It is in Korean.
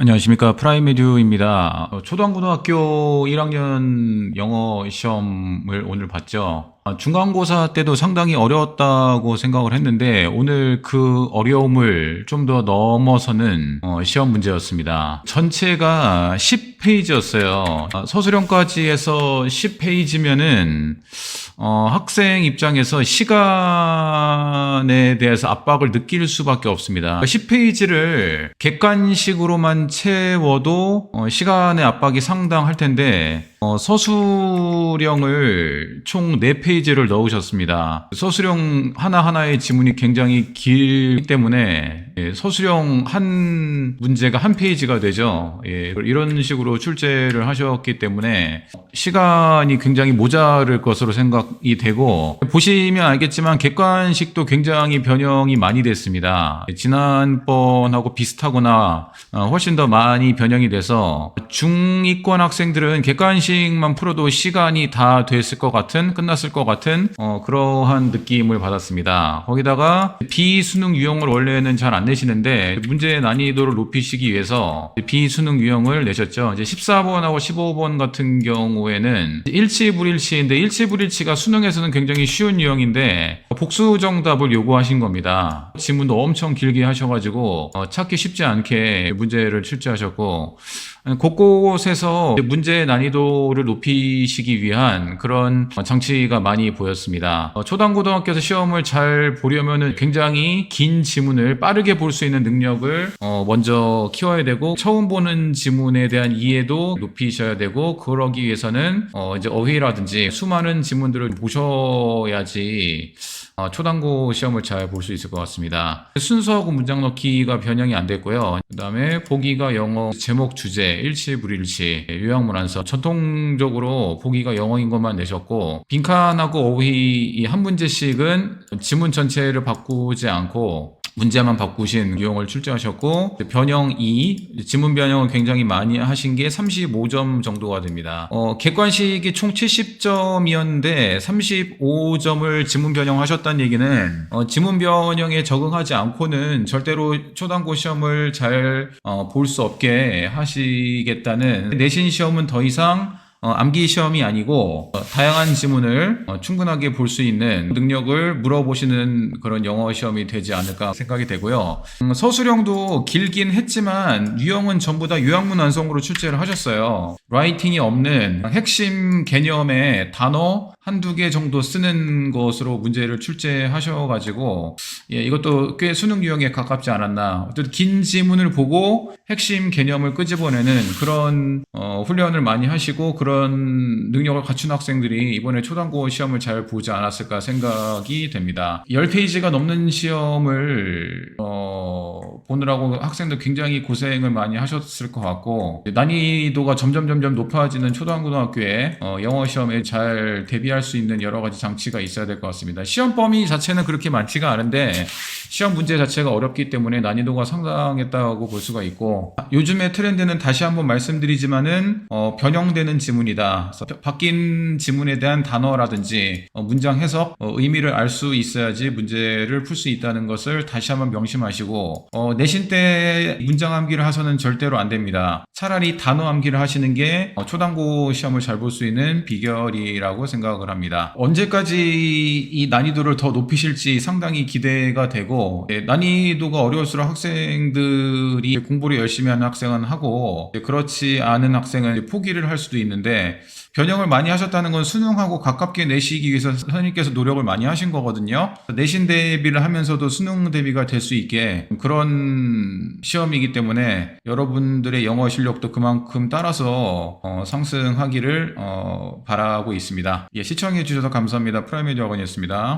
안녕하십니까. 프라임에듀입니다. 초등고등학교 1학년 영어 시험을 오늘 봤죠. 중간고사 때도 상당히 어려웠다고 생각을 했는데 오늘 그 어려움을 좀 더 넘어서는 시험 문제였습니다. 전체가 10페이지였어요. 서술형까지 해서 10페이지면은 학생 입장에서 시간에 대해서 압박을 느낄 수밖에 없습니다. 10페이지를 객관식으로만 채워도 시간의 압박이 상당할 텐데 서술형을 총 4페이지를 넣으셨습니다. 서술형 하나하나의 지문이 굉장히 길기 때문에 서술형 한 문제가 한 페이지가 되죠. 이런 식으로 출제를 하셨기 때문에 시간이 굉장히 모자랄 것으로 생각이 되고, 보시면 알겠지만 객관식도 굉장히 변형이 많이 됐습니다. 지난번하고 비슷하거나 훨씬 더 많이 변형이 돼서 중위권 학생들은 객관식만 풀어도 시간이 다 됐을 것 같은, 끝났을 것 같은 그러한 느낌을 받았습니다. 거기다가 비수능 유형을 원래는 잘 안 내시는데 문제 난이도를 높이시기 위해서 비수능 유형을 내셨죠. 이제 14번하고 15번 같은 경우에는 일치불일치인데, 일치불일치가 수능에서는 굉장히 쉬운 유형인데 복수 정답을 요구하신 겁니다. 지문도 엄청 길게 하셔가지고 찾기 쉽지 않게 문제를 출제하셨고, 곳곳에서 문제 난이도를 높이시기 위한 그런 장치가 많이 보였습니다. 초등고등학교에서 시험을 잘 보려면 굉장히 긴 지문을 빠르게 볼 수 있는 능력을 먼저 키워야 되고, 처음 보는 지문에 대한 이해도 높이셔야 되고, 그러기 위해서는 이제 어휘라든지 수많은 지문들을 보셔야지 초당고 시험을 잘 볼 수 있을 것 같습니다. 순서하고 문장 넣기가 변형이 안 됐고요. 그 다음에 보기가 영어, 제목, 주제, 일치불일치, 요약문 안서, 전통적으로 보기가 영어인 것만 내셨고, 빈칸하고 어휘 한 문제씩은 지문 전체를 바꾸지 않고 문제만 바꾸신 유형을 출제하셨고, 변형 2, 지문 변형을 굉장히 많이 하신 게 35점 정도가 됩니다. 객관식이 총 70점이었는데 35점을 지문 변형하셨다는 얘기는 지문 변형에 적응하지 않고는 절대로 초당고 시험을 잘 볼 수 없게 하시겠다는, 내신 시험은 더 이상 암기 시험이 아니고 다양한 지문을 충분하게 볼 수 있는 능력을 물어보시는 그런 영어 시험이 되지 않을까 생각이 되고요. 서술형도 길긴 했지만 유형은 전부 다 요약문 완성으로 출제를 하셨어요. 라이팅이 없는 핵심 개념의 단어 한두 개 정도 쓰는 것으로 문제를 출제하셔가지고, 이것도 꽤 수능 유형에 가깝지 않았나. 어쨌든 긴 지문을 보고 핵심 개념을 끄집어내는 그런 훈련을 많이 하시고, 그런 능력을 갖춘 학생들이 이번에 초당고 시험을 잘 보지 않았을까 생각이 됩니다. 10페이지가 넘는 시험을 보느라고 학생들 굉장히 고생을 많이 하셨을 것 같고, 난이도가 점점 높아지는 초등고등학교에 영어 시험에 잘 대비할 수 있는 여러 가지 장치가 있어야 될 것 같습니다. 시험 범위 자체는 그렇게 많지가 않은데 시험 문제 자체가 어렵기 때문에 난이도가 상당했다고 볼 수가 있고, 요즘의 트렌드는 다시 한번 말씀드리지만은 변형되는 지문이다. 바뀐 지문에 대한 단어라든지 문장 해석, 의미를 알 수 있어야지 문제를 풀 수 있다는 것을 다시 한번 명심하시고, 내신 때 문장 암기를 하서는 절대로 안 됩니다. 차라리 단어 암기를 하시는 게 초당고 시험을 잘 볼 수 있는 비결이라고 생각을 합니다. 언제까지 이 난이도를 더 높이실지 상당히 기대가 되고, 난이도가 어려울수록 학생들이 공부를 열심히 하는 학생은 하고, 그렇지 않은 학생은 포기를 할 수도 있는데, 변형을 많이 하셨다는 건 수능하고 가깝게 내시기 위해서 선생님께서 노력을 많이 하신 거거든요. 내신 대비를 하면서도 수능 대비가 될 수 있게 그런 시험이기 때문에 여러분들의 영어 실력도 그만큼 따라서 상승하기를 바라고 있습니다. 시청해 주셔서 감사합니다. 프라임에듀 학원이었습니다.